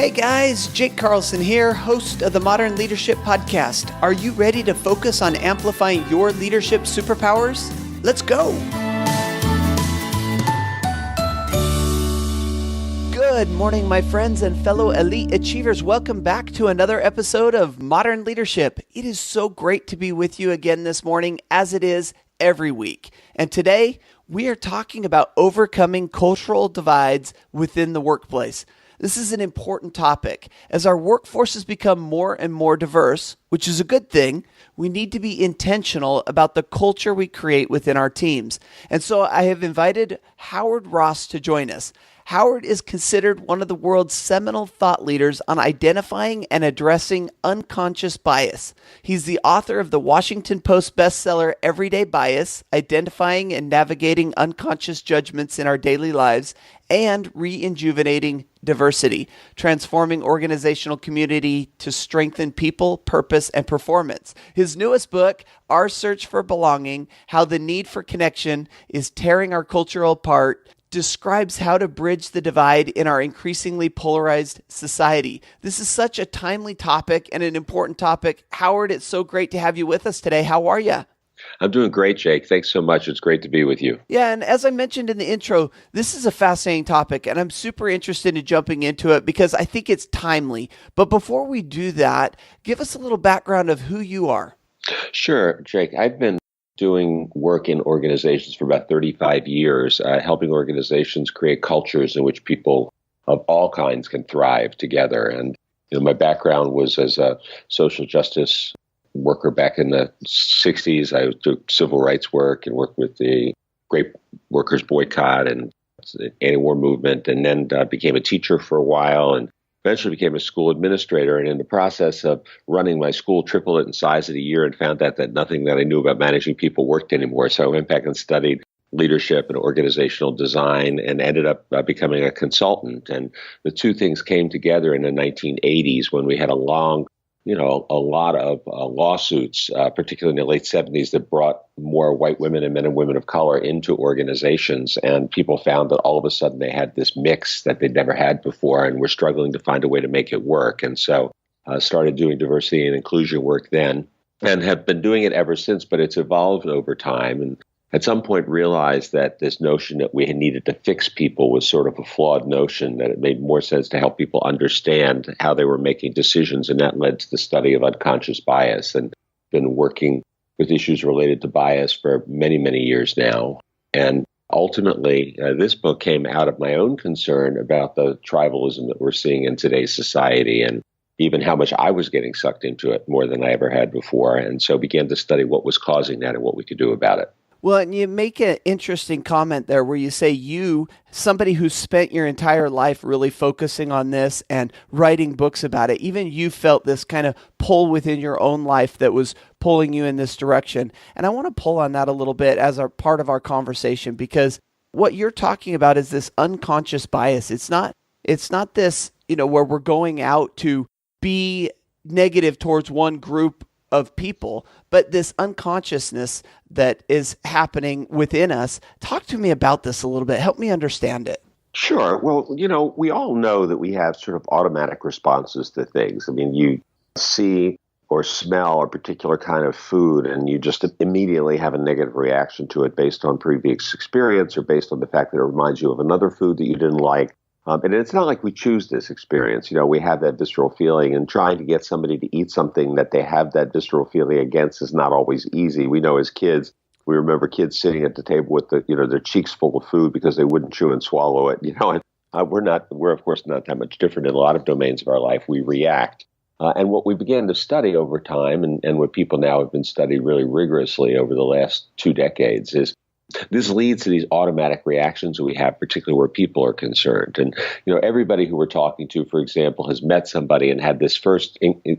Hey guys, Jake Carlson here, host of the Modern Leadership Podcast. Are you ready to focus on amplifying your leadership superpowers? Let's go! Good morning, my friends and fellow elite achievers. Welcome back to another episode of Modern Leadership. It is so great to be with you again this morning, as it is every week. And today, we are talking about overcoming cultural divides within the workplace. This is an important topic. As our workforces become more and more diverse, which is a good thing, we need to be intentional about the culture we create within our teams. And so I have invited Howard Ross to join us. Howard is considered one of the world's seminal thought leaders on identifying and addressing unconscious bias. He's the author of the Washington Post bestseller, Everyday Bias, Identifying and Navigating Unconscious Judgments in Our Daily Lives, and Reinvigorating Diversity, Transforming Organizational Community to Strengthen People, Purpose, and Performance. His newest book, Our Search for Belonging, How the Need for Connection is Tearing Our Culture Apart, describes how to bridge the divide in our increasingly polarized society. This is such a timely topic and an important topic. Howard, it's so great to have you with us today. How are you? I'm doing great, Jake. Thanks so much. It's great to be with you. Yeah, and as I mentioned in the intro, this is a fascinating topic, and I'm super interested in jumping into it because I think it's timely. But before we do that, give us a little background of who you are. Sure, Jake. I've been doing work in organizations for about 35 years, helping organizations create cultures in which people of all kinds can thrive together. And my background was as a social justice worker back in the 60s. I took civil rights work and worked with the Great Workers' Boycott and the anti-war movement, and then became a teacher for a while and eventually became a school administrator. And in the process of running my school, tripled it in size in a year and found out that nothing that I knew about managing people worked anymore. So I went back and studied leadership and organizational design and ended up becoming a consultant. And the two things came together in the 1980s when we had a lot of lawsuits, particularly in the late 70s, that brought more white women and men and women of color into organizations. And people found that all of a sudden they had this mix that they'd never had before and were struggling to find a way to make it work. And so I started doing diversity and inclusion work then and have been doing it ever since, but it's evolved over time. And at some point realized that this notion that we had needed to fix people was sort of a flawed notion, that it made more sense to help people understand how they were making decisions. And that led to the study of unconscious bias, and been working with issues related to bias for many, many years now. And ultimately, this book came out of my own concern about the tribalism that we're seeing in today's society, and even how much I was getting sucked into it more than I ever had before. And so began to study what was causing that and what we could do about it. Well, and you make an interesting comment there where you say somebody who spent your entire life really focusing on this and writing books about it, even you felt this kind of pull within your own life that was pulling you in this direction. And I want to pull on that a little bit as a part of our conversation, because what you're talking about is this unconscious bias. It's not this, where we're going out to be negative towards one group of people, but this unconsciousness that is happening within us. Talk to me about this a little bit. Help me understand it. Sure. Well, we all know that we have sort of automatic responses to things. I mean, you see or smell a particular kind of food and you just immediately have a negative reaction to it based on previous experience or based on the fact that it reminds you of another food that you didn't like. And it's not like we choose this experience. We have that visceral feeling, and trying to get somebody to eat something that they have that visceral feeling against is not always easy. We know as kids, we remember kids sitting at the table with their cheeks full of food because they wouldn't chew and swallow it. And we're of course not that much different in a lot of domains of our life. We react. And what we began to study over time, and what people now have been studying really rigorously over the last 2 decades, is this leads to these automatic reactions that we have, particularly where people are concerned. And, everybody who we're talking to, for example, has met somebody and had this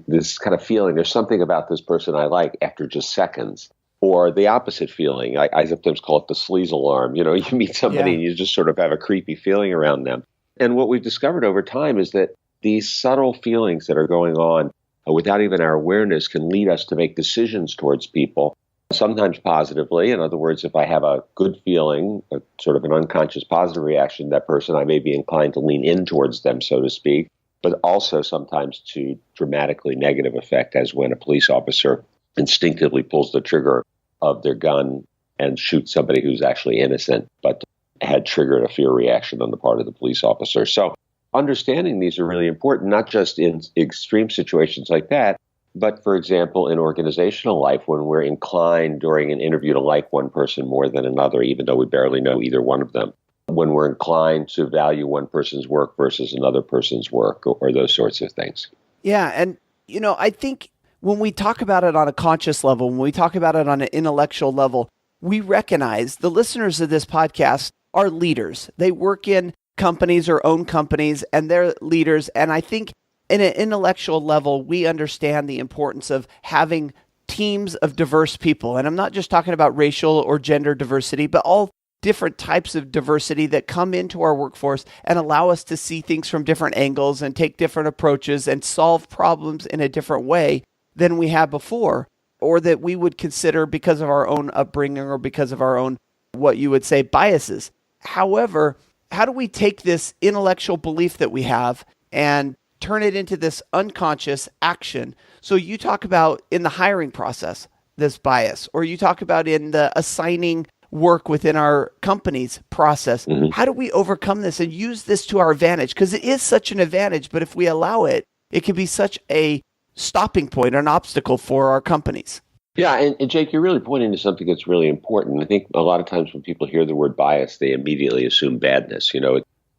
this kind of feeling, there's something about this person I like, after just seconds. Or the opposite feeling. I sometimes call it the sleaze alarm. You meet somebody and you just sort of have a creepy feeling around them. And what we've discovered over time is that these subtle feelings that are going on without even our awareness can lead us to make decisions towards people, sometimes positively. In other words, if I have a good feeling, a sort of an unconscious positive reaction to that person, I may be inclined to lean in towards them, so to speak. but also sometimes to dramatically negative effect, as when a police officer instinctively pulls the trigger of their gun and shoots somebody who's actually innocent, but had triggered a fear reaction on the part of the police officer. So understanding these are really important, not just in extreme situations like that, but, for example, in organizational life, when we're inclined during an interview to like one person more than another, even though we barely know either one of them, when we're inclined to value one person's work versus another person's work, or those sorts of things. Yeah. And, I think when we talk about it on a conscious level, when we talk about it on an intellectual level, we recognize the listeners of this podcast are leaders. They work in companies or own companies, and they're leaders. And I think in an intellectual level, we understand the importance of having teams of diverse people. And I'm not just talking about racial or gender diversity, but all different types of diversity that come into our workforce and allow us to see things from different angles and take different approaches and solve problems in a different way than we had before, or that we would consider because of our own upbringing or because of our own, what you would say, biases. However, how do we take this intellectual belief that we have and turn it into this unconscious action? So you talk about in the hiring process, this bias, or you talk about in the assigning work within our company's process. Mm-hmm. How do we overcome this and use this to our advantage? Because it is such an advantage, but if we allow it, it can be such a stopping point, an obstacle for our companies. Yeah, and Jake, you're really pointing to something that's really important. I think a lot of times when people hear the word bias, they immediately assume badness.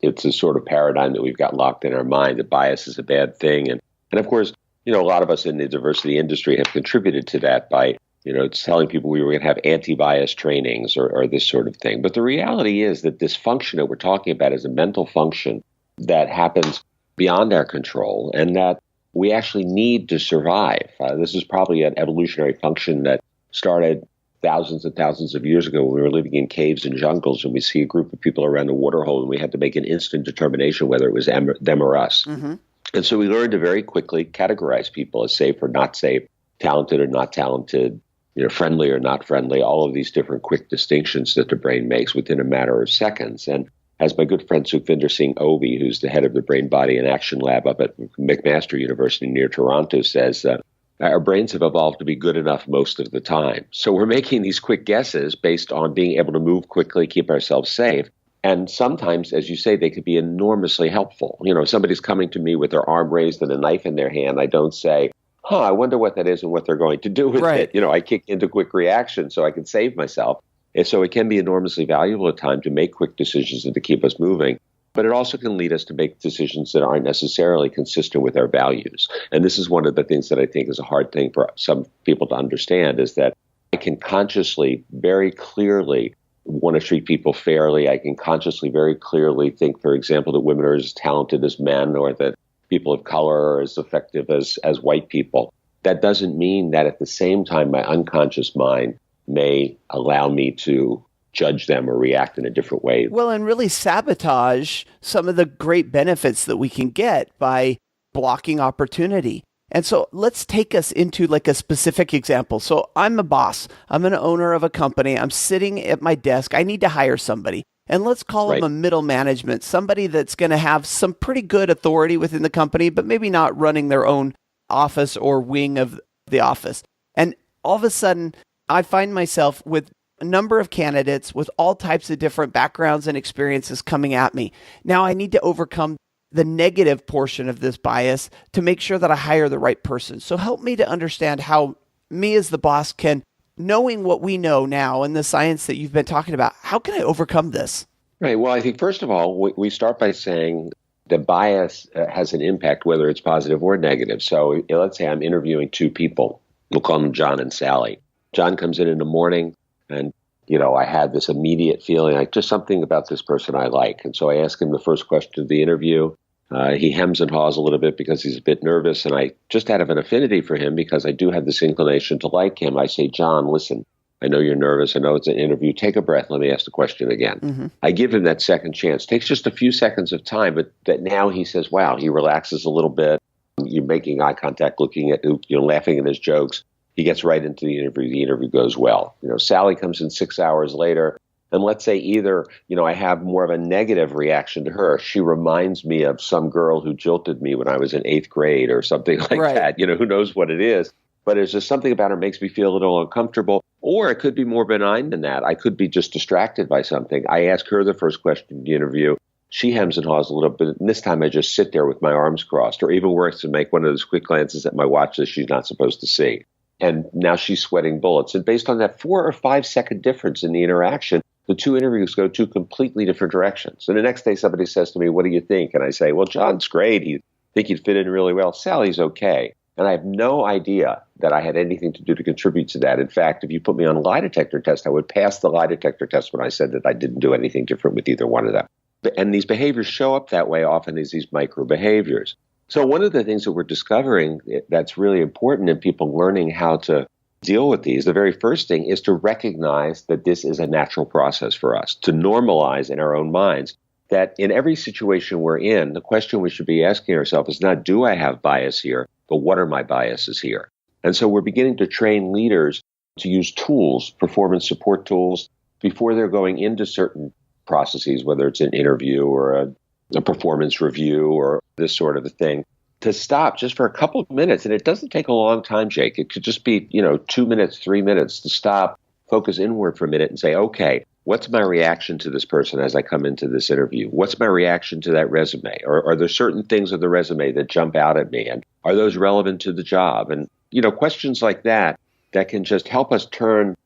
It's a sort of paradigm that we've got locked in our mind that bias is a bad thing. And of course, a lot of us in the diversity industry have contributed to that by, telling people we were going to have anti-bias trainings or this sort of thing. But the reality is that this function that we're talking about is a mental function that happens beyond our control and that we actually need to survive. This is probably an evolutionary function that started thousands and thousands of years ago when we were living in caves and jungles and we see a group of people around a water hole and we had to make an instant determination whether it was them or us. Mm-hmm. And so we learned to very quickly categorize people as safe or not safe, talented or not talented, friendly or not friendly, all of these different quick distinctions that the brain makes within a matter of seconds. And as my good friend Sukhvinder Singh Obi, who's the head of the Brain, Body, and Action Lab up at McMaster University near Toronto, says our brains have evolved to be good enough most of the time. So we're making these quick guesses based on being able to move quickly, keep ourselves safe. And sometimes, as you say, they could be enormously helpful. If somebody's coming to me with their arm raised and a knife in their hand, I don't say, I wonder what that is and what they're going to do with it. I kick into quick reaction so I can save myself. And so it can be enormously valuable at times to make quick decisions and to keep us moving. But it also can lead us to make decisions that aren't necessarily consistent with our values. And this is one of the things that I think is a hard thing for some people to understand, is that I can consciously, very clearly want to treat people fairly. I can consciously, very clearly think, for example, that women are as talented as men or that people of color are as effective as white people. That doesn't mean that at the same time my unconscious mind may allow me to judge them or react in a different way. Well, and really sabotage some of the great benefits that we can get by blocking opportunity. And so let's take us into like a specific example. So I'm a boss. I'm an owner of a company. I'm sitting at my desk. I need to hire somebody. And let's call them a middle management, somebody that's going to have some pretty good authority within the company, but maybe not running their own office or wing of the office. And all of a sudden, I find myself with a number of candidates with all types of different backgrounds and experiences coming at me. Now I need to overcome the negative portion of this bias to make sure that I hire the right person. So help me to understand how me as the boss can, knowing what we know now and the science that you've been talking about, how can I overcome this? Right. Well, I think first of all, we start by saying the bias has an impact, whether it's positive or negative. So let's say I'm interviewing two people. We'll call them John and Sally. John comes in the morning and, I had this immediate feeling like just something about this person I like. And so I ask him the first question of the interview. He hems and haws a little bit because he's a bit nervous. And I just out of an affinity for him, because I do have this inclination to like him, I say, John, listen, I know you're nervous. I know it's an interview. Take a breath. Let me ask the question again. Mm-hmm. I give him that second chance. Takes just a few seconds of time, but that now he says, wow, he relaxes a little bit. You're making eye contact, looking at, laughing at his jokes. He gets right into the interview. The interview goes well. Sally comes in 6 hours later. And let's say either, I have more of a negative reaction to her. She reminds me of some girl who jilted me when I was in 8th grade or something like Right. that. Who knows what it is. But it's just something about her makes me feel a little uncomfortable. Or it could be more benign than that. I could be just distracted by something. I ask her the first question in the interview. She hems and haws a little bit. And this time I just sit there with my arms crossed, or even worse, to make one of those quick glances at my watch that she's not supposed to see. And now she's sweating bullets. And based on that 4 or 5 second difference in the interaction, the two interviews go two completely different directions. And the next day somebody says to me, what do you think? And I say, well, John's great. I think he'd fit in really well. Sally's okay. And I have no idea that I had anything to do to contribute to that. In fact, if you put me on a lie detector test, I would pass the lie detector test when I said that I didn't do anything different with either one of them. And these behaviors show up that way often as these micro behaviors. So one of the things that we're discovering that's really important in people learning how to deal with these, the very first thing is to recognize that this is a natural process for us, to normalize in our own minds that in every situation we're in, the question we should be asking ourselves is not, do I have bias here, but what are my biases here? And so we're beginning to train leaders to use tools, performance support tools, before they're going into certain processes, whether it's an interview or a performance review or this sort of a thing, to stop just for a couple of minutes. And it doesn't take a long time, Jake. It could just be, 2 minutes, 3 minutes to stop, focus inward for a minute and say, okay, what's my reaction to this person as I come into this interview? What's my reaction to that resume? Or are there certain things of the resume that jump out at me? And are those relevant to the job? And, questions like that can just help us turn,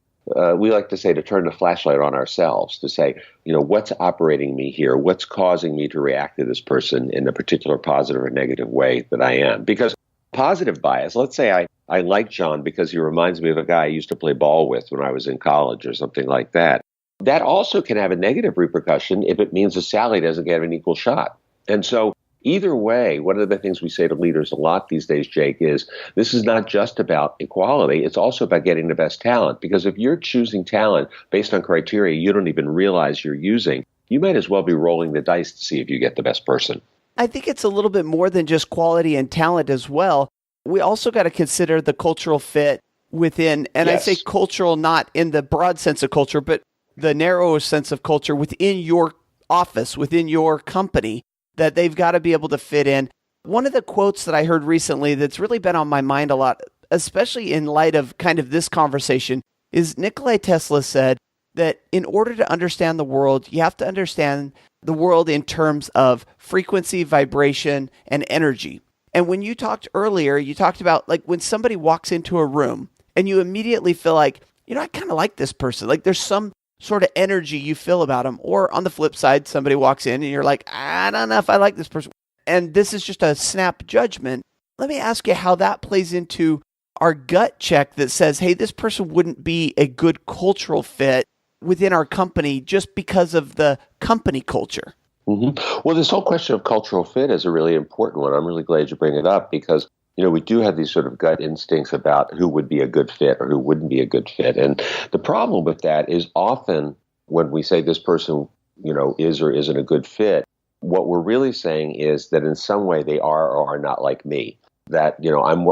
we like to say, to turn the flashlight on ourselves, to say, what's operating me here? What's causing me to react to this person in a particular positive or negative way that I am? Because positive bias, let's say I like John because he reminds me of a guy I used to play ball with when I was in college or something like that. That also can have a negative repercussion if it means that Sally doesn't get an equal shot. And so either way, one of the things we say to leaders a lot these days, Jake, is this is not just about equality. It's also about getting the best talent. Because if you're choosing talent based on criteria you don't even realize you're using, you might as well be rolling the dice to see if you get the best person. I think it's a little bit more than just quality and talent as well. We also got to consider the cultural fit within, and yes. I say cultural not in the broad sense of culture, but the narrow sense of culture within your office, within your company, that they've got to be able to fit in. One of the quotes that I heard recently that's really been on my mind a lot, especially in light of kind of this conversation, is Nikola Tesla said that in order to understand the world, you have to understand the world in terms of frequency, vibration, and energy. And when you talked earlier, you talked about like when somebody walks into a room and you immediately feel like, I kind of like this person. Like there's some sort of energy you feel about them. Or on the flip side, somebody walks in and you're like, I don't know if I like this person. And this is just a snap judgment. Let me ask you how that plays into our gut check that says, hey, this person wouldn't be a good cultural fit within our company just because of the company culture. Mm-hmm. Well, this whole question of cultural fit is a really important one. I'm really glad you bring it up because we do have these sort of gut instincts about who would be a good fit or who wouldn't be a good fit. And the problem with that is often when we say this person, is or isn't a good fit, what we're really saying is that in some way they are or are not like me. That,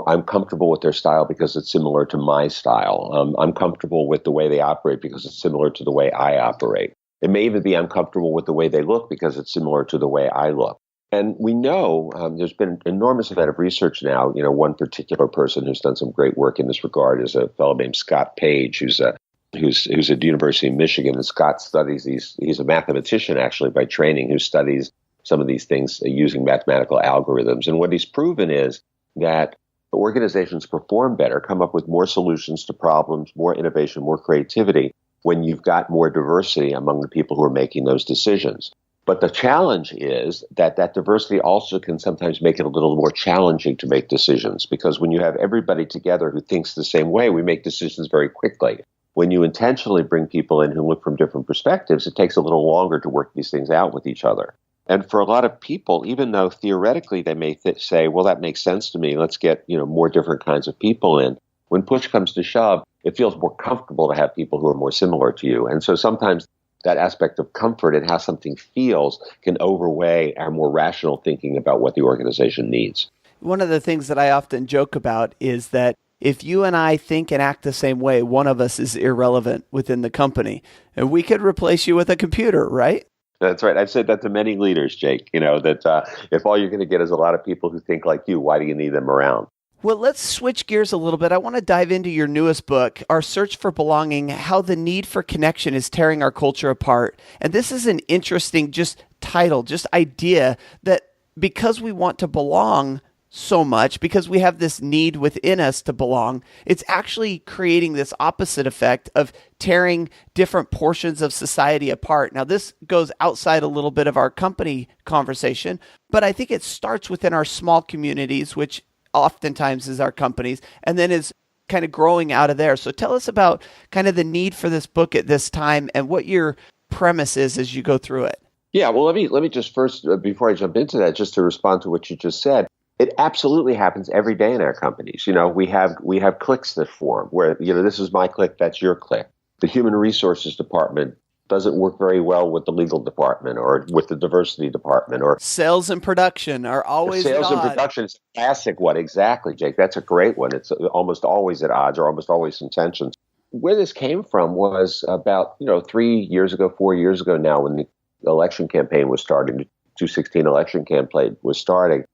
I'm comfortable with their style because it's similar to my style. I'm comfortable with the way they operate because it's similar to the way I operate. It may even be I'm comfortable with the way they look because it's similar to the way I look. And we know there's been an enormous amount of research now. One particular person who's done some great work in this regard is a fellow named Scott Page, who's at the University of Michigan. And Scott studies these. He's a mathematician, actually, by training, who studies some of these things using mathematical algorithms. And what he's proven is that organizations perform better, come up with more solutions to problems, more innovation, more creativity when you've got more diversity among the people who are making those decisions. But the challenge is that diversity also can sometimes make it a little more challenging to make decisions, because when you have everybody together who thinks the same way, we make decisions very quickly. When you intentionally bring people in who look from different perspectives, it takes a little longer to work these things out with each other. And for a lot of people, even though theoretically they may say, well, that makes sense to me, let's get more different kinds of people in, when push comes to shove, it feels more comfortable to have people who are more similar to you. And so sometimes that aspect of comfort and how something feels can overweigh our more rational thinking about what the organization needs. One of the things that I often joke about is that if you and I think and act the same way, one of us is irrelevant within the company. And we could replace you with a computer, right? That's right. I've said that to many leaders, Jake, that if all you're going to get is a lot of people who think like you, why do you need them around? Well, let's switch gears a little bit. I want to dive into your newest book, Our Search for Belonging, How the Need for Connection is Tearing Our Culture Apart. And this is an interesting just title, just idea that because we want to belong so much, because we have this need within us to belong, it's actually creating this opposite effect of tearing different portions of society apart. Now, this goes outside a little bit of our company conversation, but I think it starts within our small communities, which oftentimes is our companies, and then is kind of growing out of there. So tell us about kind of the need for this book at this time and what your premise is as you go through it. Yeah, well, let me just first, before I jump into that, just to respond to what you just said. It absolutely happens every day in our companies. We have cliques that form where, this is my clique, that's your clique. The human resources department doesn't work very well with the legal department or with the diversity department, or sales and production are always at odds. Sales and production is a classic one. Exactly, Jake. That's a great one. It's almost always at odds or almost always in tensions. Where this came from was about, 3 years ago, 4 years ago now, when the election campaign was starting, the 2016 election campaign was starting.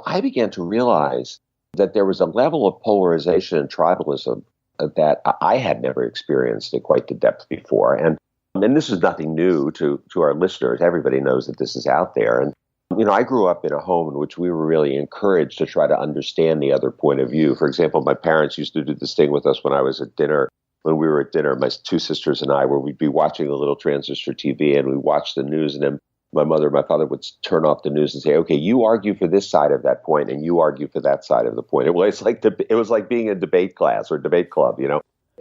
I began to realize that there was a level of polarization and tribalism that I had never experienced in quite the depth before. And this is nothing new to our listeners. Everybody knows that this is out there. And, I grew up in a home in which we were really encouraged to try to understand the other point of view. For example, my parents used to do this thing with us when we were at dinner, my two sisters and I, where we'd be watching a little transistor TV and we'd watch the news, and then my mother and my father would turn off the news and say, okay, you argue for this side of that point and you argue for that side of the point. It was like being in a debate class or debate club,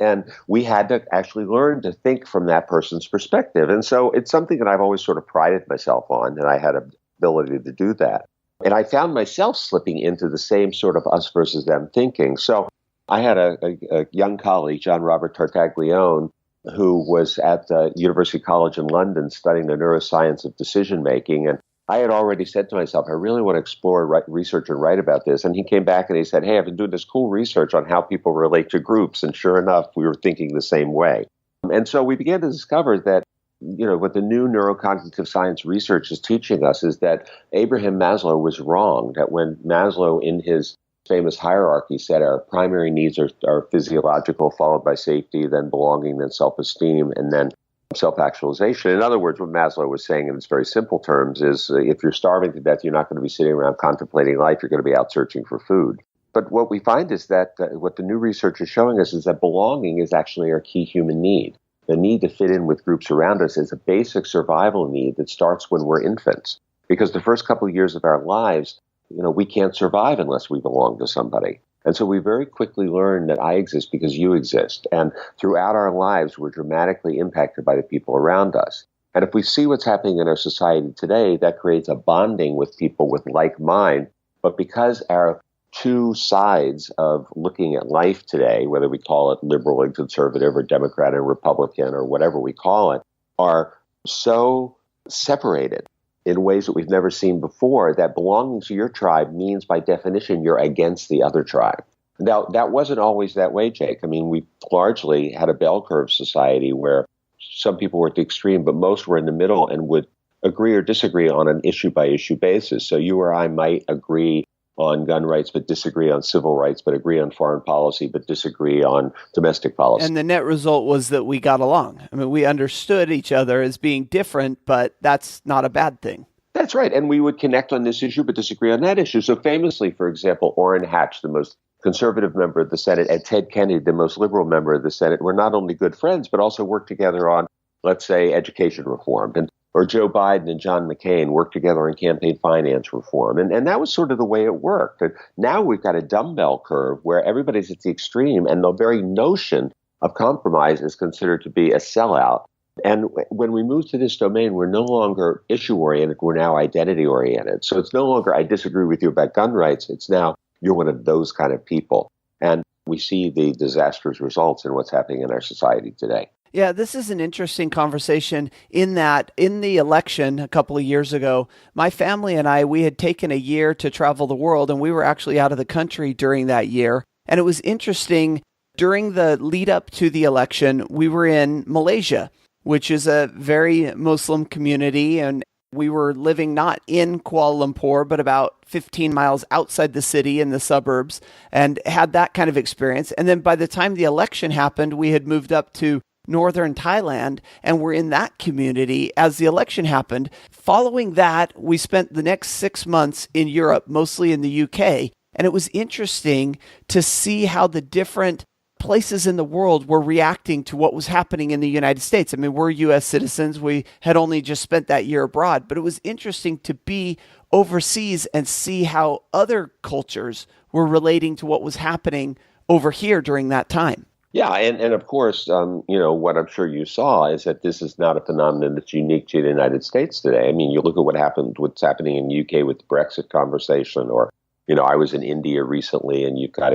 and we had to actually learn to think from that person's perspective. And so it's something that I've always sort of prided myself on, and I had an ability to do that. And I found myself slipping into the same sort of us versus them thinking. So I had a young colleague, John Robert Tartaglione, who was at the University College in London studying the neuroscience of decision making. And I had already said to myself, I really want to explore, research, and write about this. And he came back and he said, hey, I've been doing this cool research on how people relate to groups. And sure enough, we were thinking the same way. And so we began to discover that, what the new neurocognitive science research is teaching us is that Abraham Maslow was wrong, that when Maslow in his famous hierarchy said our primary needs are physiological, followed by safety, then belonging, then self-esteem, and then self-actualization. In other words, what Maslow was saying in its very simple terms is if you're starving to death, you're not going to be sitting around contemplating life, you're going to be out searching for food. But what we find is that what the new research is showing us is that belonging is actually our key human need. The need to fit in with groups around us is a basic survival need that starts when we're infants. Because the first couple of years of our lives, we can't survive unless we belong to somebody. And so we very quickly learn that I exist because you exist. And throughout our lives, we're dramatically impacted by the people around us. And if we see what's happening in our society today, that creates a bonding with people with like mind. But because our two sides of looking at life today, whether we call it liberal and conservative or Democrat and Republican or whatever we call it, are so separated in ways that we've never seen before, that belonging to your tribe means by definition you're against the other tribe. Now, that wasn't always that way, Jake. I mean, we largely had a bell curve society where some people were at the extreme, but most were in the middle and would agree or disagree on an issue-by-issue basis. So you or I might agree on gun rights, but disagree on civil rights, but agree on foreign policy, but disagree on domestic policy. And the net result was that we got along. I mean, we understood each other as being different, but that's not a bad thing. That's right. And we would connect on this issue, but disagree on that issue. So famously, for example, Orrin Hatch, the most conservative member of the Senate, and Ted Kennedy, the most liberal member of the Senate, were not only good friends, but also worked together on, let's say, education reform. Or Joe Biden and John McCain worked together on campaign finance reform. And that was sort of the way it worked. And now we've got a dumbbell curve where everybody's at the extreme, and the very notion of compromise is considered to be a sellout. And when we move to this domain, we're no longer issue-oriented, we're now identity-oriented. So it's no longer, I disagree with you about gun rights, it's now, you're one of those kind of people. And we see the disastrous results in what's happening in our society today. Yeah, this is an interesting conversation in that in the election a couple of years ago, my family and I, we had taken a year to travel the world, and we were actually out of the country during that year. And it was interesting, during the lead up to the election, we were in Malaysia, which is a very Muslim community. And we were living not in Kuala Lumpur, but about 15 miles outside the city in the suburbs, and had that kind of experience. And then by the time the election happened, we had moved up to northern Thailand, and we're in that community as the election happened. Following that, we spent the next 6 months in Europe, mostly in the UK. And it was interesting to see how the different places in the world were reacting to what was happening in the United States. I mean, we're U.S. citizens. We had only just spent that year abroad, but it was interesting to be overseas and see how other cultures were relating to what was happening over here during that time. Yeah, and of course, what I'm sure you saw is that this is not a phenomenon that's unique to the United States today. I mean, you look at what's happening in the UK with the Brexit conversation, or, I was in India recently, and you've got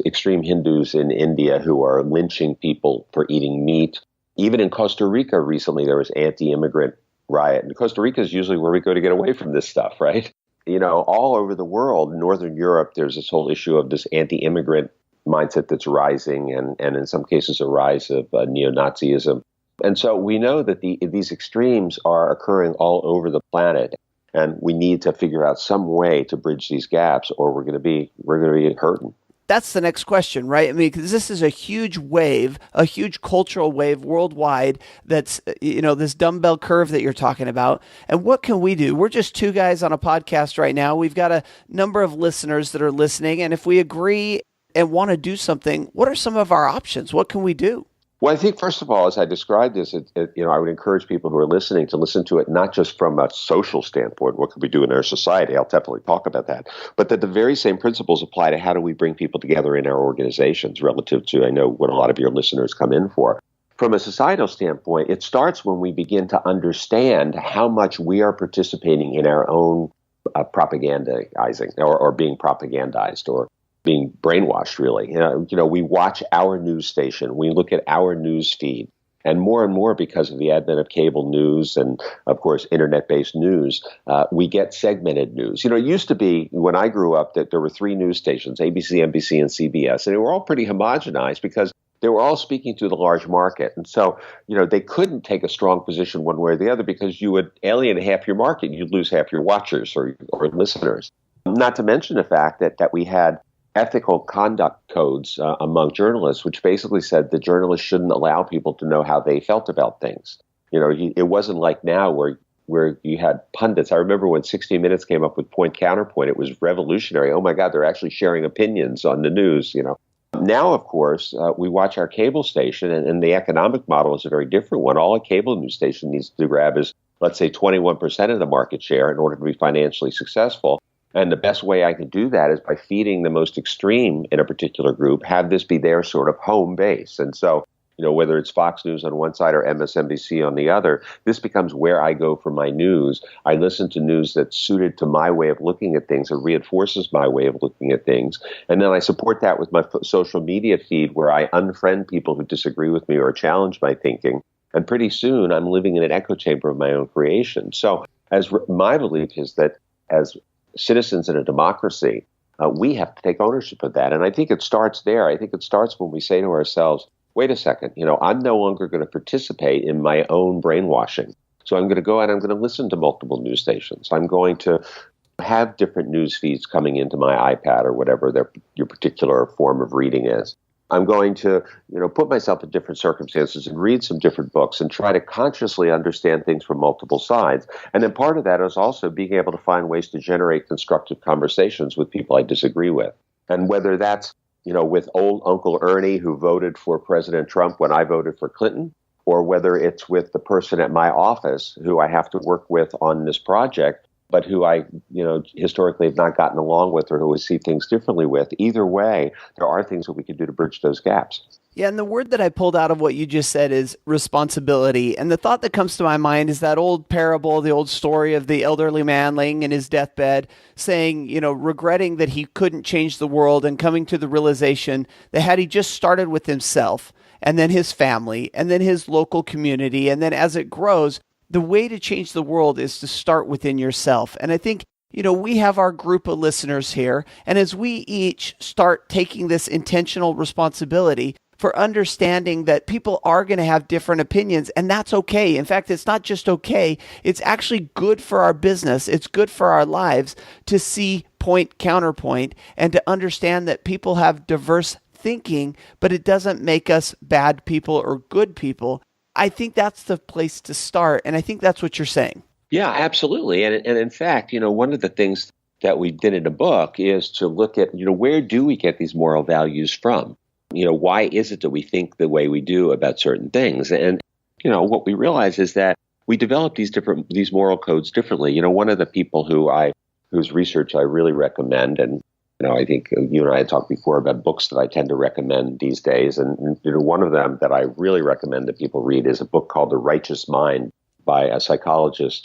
extreme Hindus in India who are lynching people for eating meat. Even in Costa Rica recently, there was anti-immigrant riot. And Costa Rica is usually where we go to get away from this stuff, right? All over the world, Northern Europe, there's this whole issue of this anti-immigrant mindset that's rising, and in some cases a rise of neo-Nazism. And so we know that these extremes are occurring all over the planet, and we need to figure out some way to bridge these gaps, or we're going to be hurting. That's the next question, right? I mean, because this is a huge wave, a huge cultural wave worldwide that's, this dumbbell curve that you're talking about. And what can we do? We're just two guys on a podcast right now. We've got a number of listeners that are listening. And if we agree and want to do something, what are some of our options? What can we do? Well, I think, first of all, as I described this, I would encourage people who are listening to listen to it not just from a social standpoint, what could we do in our society? I'll definitely talk about that. But that the very same principles apply to how do we bring people together in our organizations relative to, I know, what a lot of your listeners come in for. From a societal standpoint, it starts when we begin to understand how much we are participating in our own propagandizing or being propagandized or being brainwashed, really. We watch our news station, we look at our news feed, and more because of the advent of cable news and, of course, internet-based news, we get segmented news. It used to be, when I grew up, that there were 3 news stations, ABC, NBC, and CBS, and they were all pretty homogenized because they were all speaking to the large market. And so, they couldn't take a strong position one way or the other because you would alienate half your market, you'd lose half your watchers or listeners. Not to mention the fact that we had ethical conduct codes among journalists, which basically said the journalists shouldn't allow people to know how they felt about things. It wasn't like now where you had pundits. I remember when 60 Minutes came up with Point Counterpoint, it was revolutionary. Oh my God, they're actually sharing opinions on the news, Now, of course, we watch our cable station, and the economic model is a very different one. All a cable news station needs to grab is, let's say, 21% of the market share in order to be financially successful. And the best way I can do that is by feeding the most extreme in a particular group, have this be their sort of home base. And so, whether it's Fox News on one side or MSNBC on the other, this becomes where I go for my news. I listen to news that's suited to my way of looking at things or reinforces my way of looking at things. And then I support that with my social media feed where I unfriend people who disagree with me or challenge my thinking. And pretty soon I'm living in an echo chamber of my own creation. So my belief is that as citizens in a democracy, we have to take ownership of that. And I think it starts there. I think it starts when we say to ourselves, wait a second, I'm no longer going to participate in my own brainwashing. So I'm going to go out, I'm going to listen to multiple news stations. I'm going to have different news feeds coming into my iPad or whatever your particular form of reading is. I'm going to, put myself in different circumstances and read some different books and try to consciously understand things from multiple sides. And then part of that is also being able to find ways to generate constructive conversations with people I disagree with. And whether that's, with old Uncle Ernie who voted for President Trump when I voted for Clinton, or whether it's with the person at my office who I have to work with on this project, but who I, historically have not gotten along with or who I see things differently with. Either way, there are things that we can do to bridge those gaps. Yeah, and the word that I pulled out of what you just said is responsibility. And the thought that comes to my mind is that old parable, the old story of the elderly man laying in his deathbed, saying, regretting that he couldn't change the world and coming to the realization that had he just started with himself and then his family and then his local community, and then as it grows, the way to change the world is to start within yourself. And I think we have our group of listeners here, and as we each start taking this intentional responsibility for understanding that people are going to have different opinions, and that's okay. In fact, it's not just okay, it's actually good for our business. It's good for our lives to see point, counterpoint, and to understand that people have diverse thinking, but it doesn't make us bad people or good people. I think that's the place to start, and I think that's what you're saying. Yeah, absolutely. And in fact, one of the things that we did in the book is to look at, where do we get these moral values from? Why is it that we think the way we do about certain things? And, what we realize is that we develop these moral codes differently. One of the people whose research I really recommend, and, I think you and I had talked before about books that I tend to recommend these days. And, one of them that I really recommend that people read is a book called The Righteous Mind by a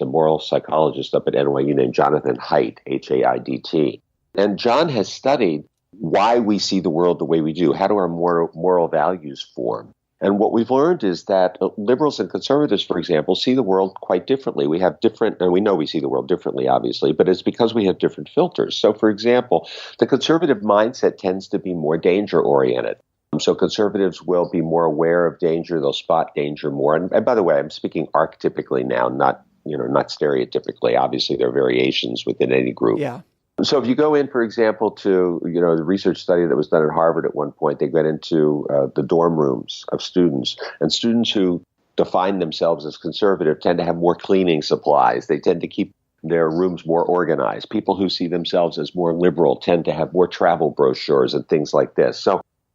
moral psychologist up at NYU named Jonathan Haidt, Haidt. And John has studied why we see the world the way we do. How do our moral values form? And what we've learned is that liberals and conservatives, for example, see the world quite differently. We have different, and we know we see the world differently, obviously, but it's because we have different filters. So, for example, the conservative mindset tends to be more danger-oriented. So conservatives will be more aware of danger. They'll spot danger more. And by the way, I'm speaking archetypically now, not stereotypically. Obviously, there are variations within any group. Yeah. So if you go in, for example, to, the research study that was done at Harvard at one point, they got into the dorm rooms of students, and students who define themselves as conservative tend to have more cleaning supplies. They tend to keep their rooms more organized. People who see themselves as more liberal tend to have more travel brochures and things like this.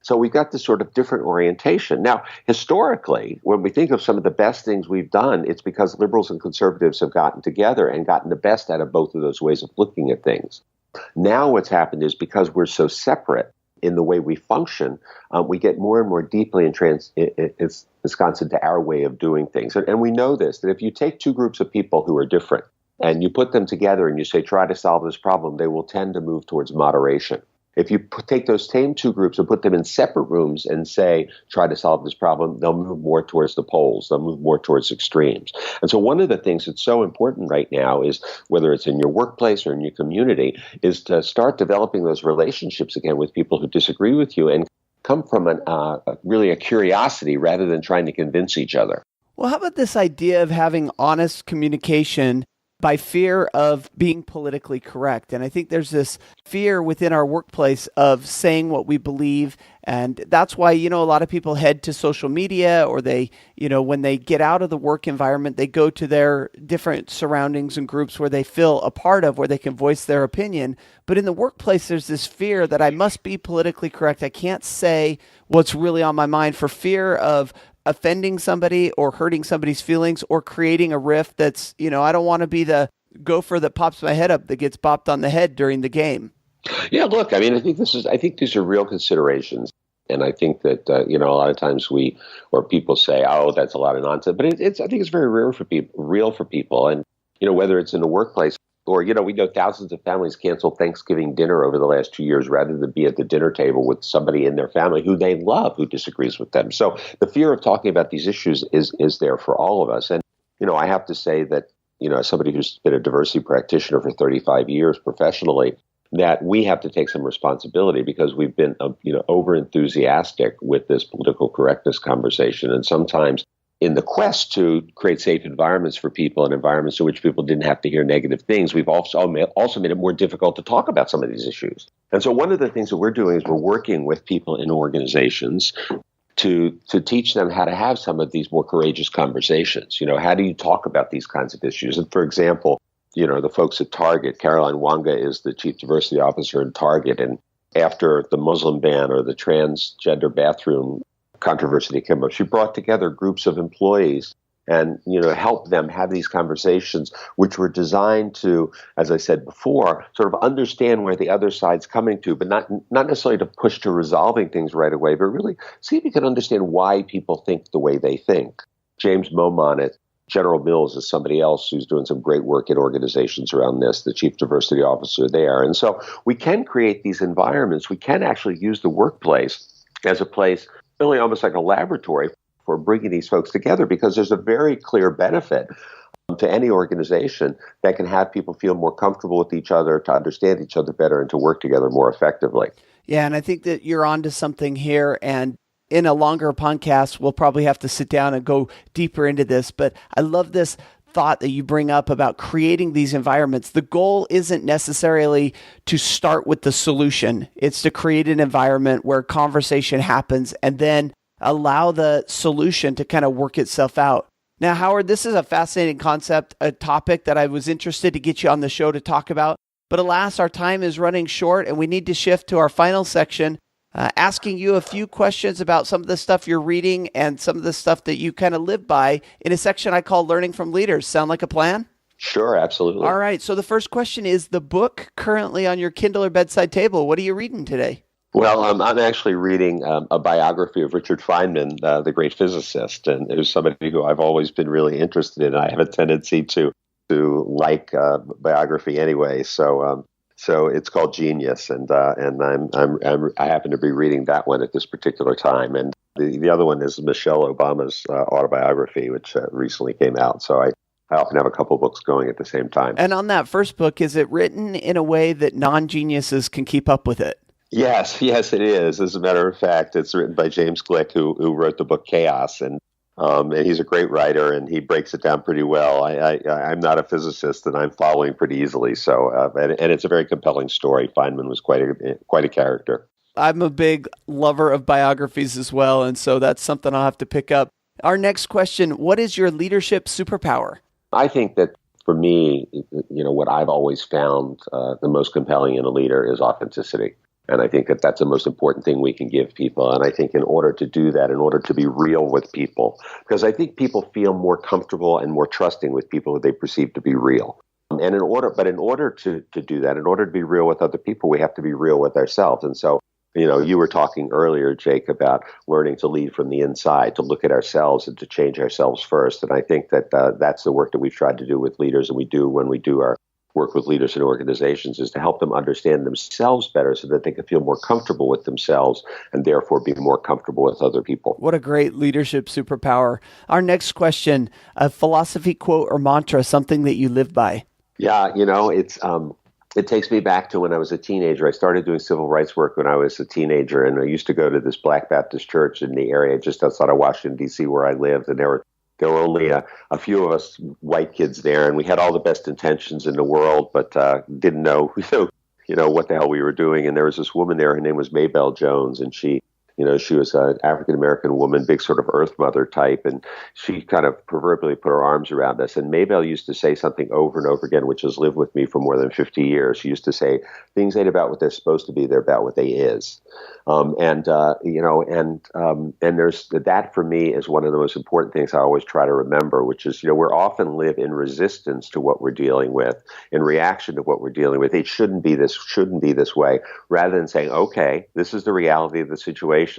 So we've got this sort of different orientation. Now, historically, when we think of some of the best things we've done, it's because liberals and conservatives have gotten together and gotten the best out of both of those ways of looking at things. Now what's happened is because we're so separate in the way we function, we get more and more deeply ensconced into our way of doing things. And we know this, that if you take two groups of people who are different and you put them together and you say, try to solve this problem, they will tend to move towards moderation. If you take those same two groups and put them in separate rooms and say, try to solve this problem, they'll move more towards the poles. They'll move more towards extremes. And so one of the things that's so important right now is, whether it's in your workplace or in your community, is to start developing those relationships again with people who disagree with you and come from really a curiosity rather than trying to convince each other. Well, how about this idea of having honest communication by fear of being politically correct? And I think there's this fear within our workplace of saying what we believe. And that's why, a lot of people head to social media, or they, when they get out of the work environment, they go to their different surroundings and groups where they feel a part of, where they can voice their opinion. But in the workplace, there's this fear that I must be politically correct. I can't say what's really on my mind for fear of offending somebody or hurting somebody's feelings or creating a rift that's, I don't want to be the gopher that pops my head up that gets bopped on the head during the game. Yeah, look, I think these are real considerations. And I think that, a lot of times people say, oh, that's a lot of nonsense. But I think it's very real for people. And, whether it's in the workplace or, we know thousands of families canceled Thanksgiving dinner over the last 2 years rather than be at the dinner table with somebody in their family who they love, who disagrees with them. So the fear of talking about these issues is there for all of us. And, I have to say that, as somebody who's been a diversity practitioner for 35 years professionally, that we have to take some responsibility because we've been, over enthusiastic with this political correctness conversation. And sometimes in the quest to create safe environments for people and environments in which people didn't have to hear negative things, we've also made it more difficult to talk about some of these issues. And so one of the things that we're doing is we're working with people in organizations to teach them how to have some of these more courageous conversations. How do you talk about these kinds of issues? And for example, the folks at Target, Caroline Wanga is the chief diversity officer in Target. And after the Muslim ban or the transgender bathroom controversy that came up, she brought together groups of employees and, help them have these conversations, which were designed to, as I said before, sort of understand where the other side's coming to, but not necessarily to push to resolving things right away, but really see if you can understand why people think the way they think. James Momon at General Mills is somebody else who's doing some great work in organizations around this, the chief diversity officer there. And so we can create these environments. We can actually use the workplace as a place, really almost like a laboratory for bringing these folks together, because there's a very clear benefit to any organization that can have people feel more comfortable with each other, to understand each other better, and to work together more effectively. Yeah, and I think that you're onto something here. And in a longer podcast, we'll probably have to sit down and go deeper into this. But I love this thought that you bring up about creating these environments. The goal isn't necessarily to start with the solution. It's to create an environment where conversation happens and then allow the solution to kind of work itself out. Now, Howard, this is a fascinating concept, a topic that I was interested to get you on the show to talk about. But alas, our time is running short and we need to shift to our final section, asking you a few questions about some of the stuff you're reading and some of the stuff that you kind of live by in a section I call Learning from Leaders. Sound like a plan? Sure, absolutely. All right. So the first question is the book currently on your Kindle or bedside table. What are you reading today? Well, I'm actually reading a biography of Richard Feynman, the great physicist, and it was somebody who I've always been really interested in. I have a tendency to like biography anyway, so it's called Genius, and I happen to be reading that one at this particular time, and the other one is Michelle Obama's Autobiography, which recently came out. So I often have a couple books going at the same time. And on that first book, is it written in a way that non-geniuses can keep up with it? Yes, it is. As a matter of fact, it's written by James Glick, who wrote the book Chaos, and he's a great writer, and he breaks it down pretty well. I'm not a physicist, and I'm following pretty easily. So, and it's a very compelling story. Feynman was quite a character. I'm a big lover of biographies as well, and so that's something I'll have to pick up. Our next question: what is your leadership superpower? I think that for me, what I've always found the most compelling in a leader is authenticity. And I think that that's the most important thing we can give people. And I think in order to do that, in order to be real with people, because I think people feel more comfortable and more trusting with people who they perceive to be real. And in order to do that, in order to be real with other people, we have to be real with ourselves. And so, you were talking earlier, Jake, about learning to lead from the inside, to look at ourselves and to change ourselves first. And I think that that's the work that we've tried to do with leaders, and we do when we do our work with leaders in organizations, is to help them understand themselves better so that they can feel more comfortable with themselves and therefore be more comfortable with other people. What a great leadership superpower. Our next question, a philosophy quote or mantra, something that you live by. Yeah, it takes me back to when I was a teenager. I started doing civil rights work when I was a teenager, and I used to go to this Black Baptist church in the area just outside of Washington, D.C., where I lived, and there were only a few of us white kids there, and we had all the best intentions in the world, but didn't know, what the hell we were doing. And there was this woman there. Her name was Maybelle Jones, and she was an African-American woman, big sort of earth mother type, and she kind of proverbially put her arms around us. And Maybelle used to say something over and over again, which has lived with me for more than 50 years. She used to say, things ain't about what they're supposed to be, they're about what they is. And there's that for me is one of the most important things I always try to remember, which is, we're often live in resistance to what we're dealing with, in reaction to what we're dealing with. It shouldn't be this way, rather than saying, okay, this is the reality of the situation.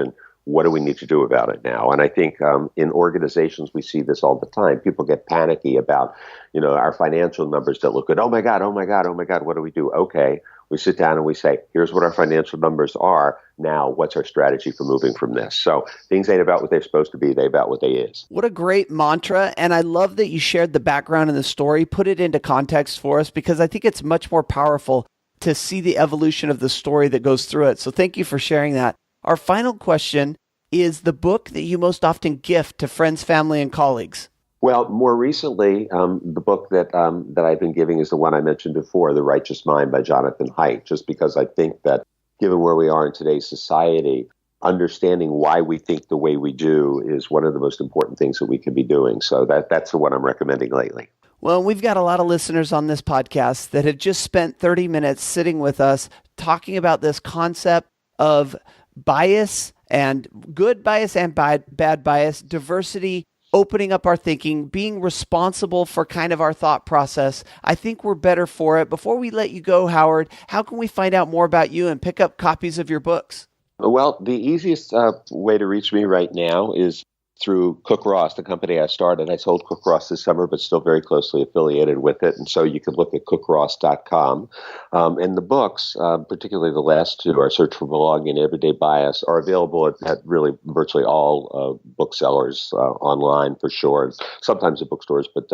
What do we need to do about it now? And I think in organizations, we see this all the time. People get panicky about, our financial numbers that look good. Oh my God, what do we do? Okay, we sit down and we say, here's what our financial numbers are. Now, what's our strategy for moving from this? So things ain't about what they're supposed to be, they're about what they is. What a great mantra. And I love that you shared the background and the story, put it into context for us, because I think it's much more powerful to see the evolution of the story that goes through it. So thank you for sharing that. Our final question is the book that you most often gift to friends, family, and colleagues. Well, more recently, the book that I've been giving is the one I mentioned before, The Righteous Mind by Jonathan Haidt, just because I think that given where we are in today's society, understanding why we think the way we do is one of the most important things that we can be doing. So that's the one I'm recommending lately. Well, we've got a lot of listeners on this podcast that have just spent 30 minutes sitting with us talking about this concept of bias, and good bias and bad bias, diversity, opening up our thinking, being responsible for kind of our thought process. I think we're better for it. Before we let you go, Howard, how can we find out more about you and pick up copies of your books? Well, the easiest way to reach me right now is through Cook Ross, the company I started. I sold Cook Ross this summer, but still very closely affiliated with it. And so you can look at cookross.com. And the books, particularly the last two, our Search for Belonging and Everyday Bias, are available at really virtually all booksellers online for sure. And sometimes at bookstores, but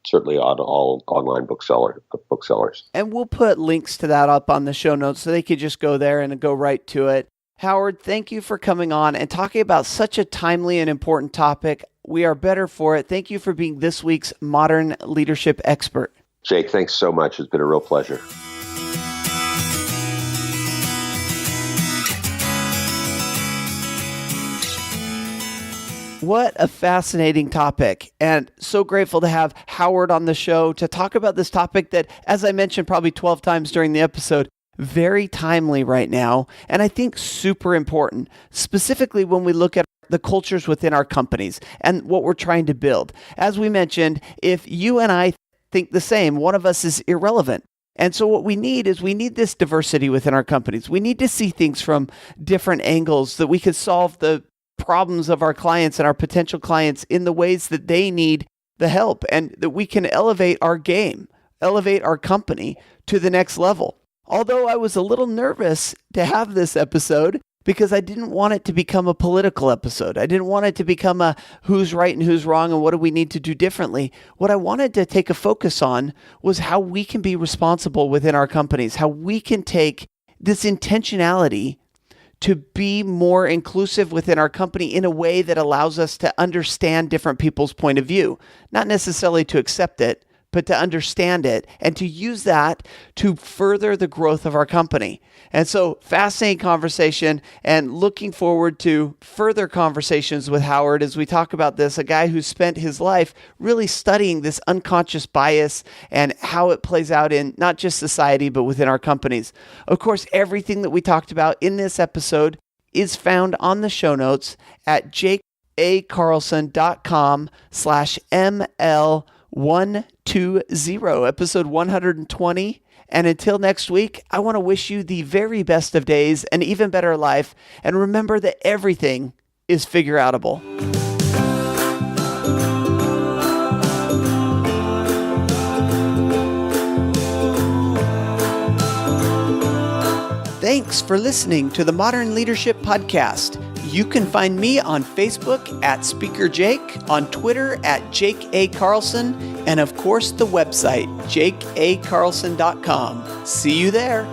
certainly on all online booksellers. And we'll put links to that up on the show notes so they could just go there and go right to it. Howard, thank you for coming on and talking about such a timely and important topic. We are better for it. Thank you for being this week's Modern Leadership Expert. Jake, thanks so much. It's been a real pleasure. What a fascinating topic, and so grateful to have Howard on the show to talk about this topic that, as I mentioned probably 12 times during the episode, very timely right now, and I think super important, specifically when we look at the cultures within our companies and what we're trying to build. As we mentioned, if you and I think the same, one of us is irrelevant. And so what we need this diversity within our companies. We need to see things from different angles so that we could solve the problems of our clients and our potential clients in the ways that they need the help, and that we can elevate our game, elevate our company to the next level. Although I was a little nervous to have this episode because I didn't want it to become a political episode. I didn't want it to become a who's right and who's wrong and what do we need to do differently. What I wanted to take a focus on was how we can be responsible within our companies, how we can take this intentionality to be more inclusive within our company in a way that allows us to understand different people's point of view, not necessarily to accept it, but to understand it and to use that to further the growth of our company. And so, fascinating conversation, and looking forward to further conversations with Howard as we talk about this, a guy who spent his life really studying this unconscious bias and how it plays out in not just society, but within our companies. Of course, everything that we talked about in this episode is found on the show notes at jakeacarlson.com/ML120, episode 120. And until next week, I want to wish you the very best of days, an even better life, and remember that everything is figure-outable. Thanks for listening to the Modern Leadership Podcast. You can find me on Facebook at Speaker Jake, on Twitter at Jake A. Carlson, and of course the website, jakeacarlson.com. See you there.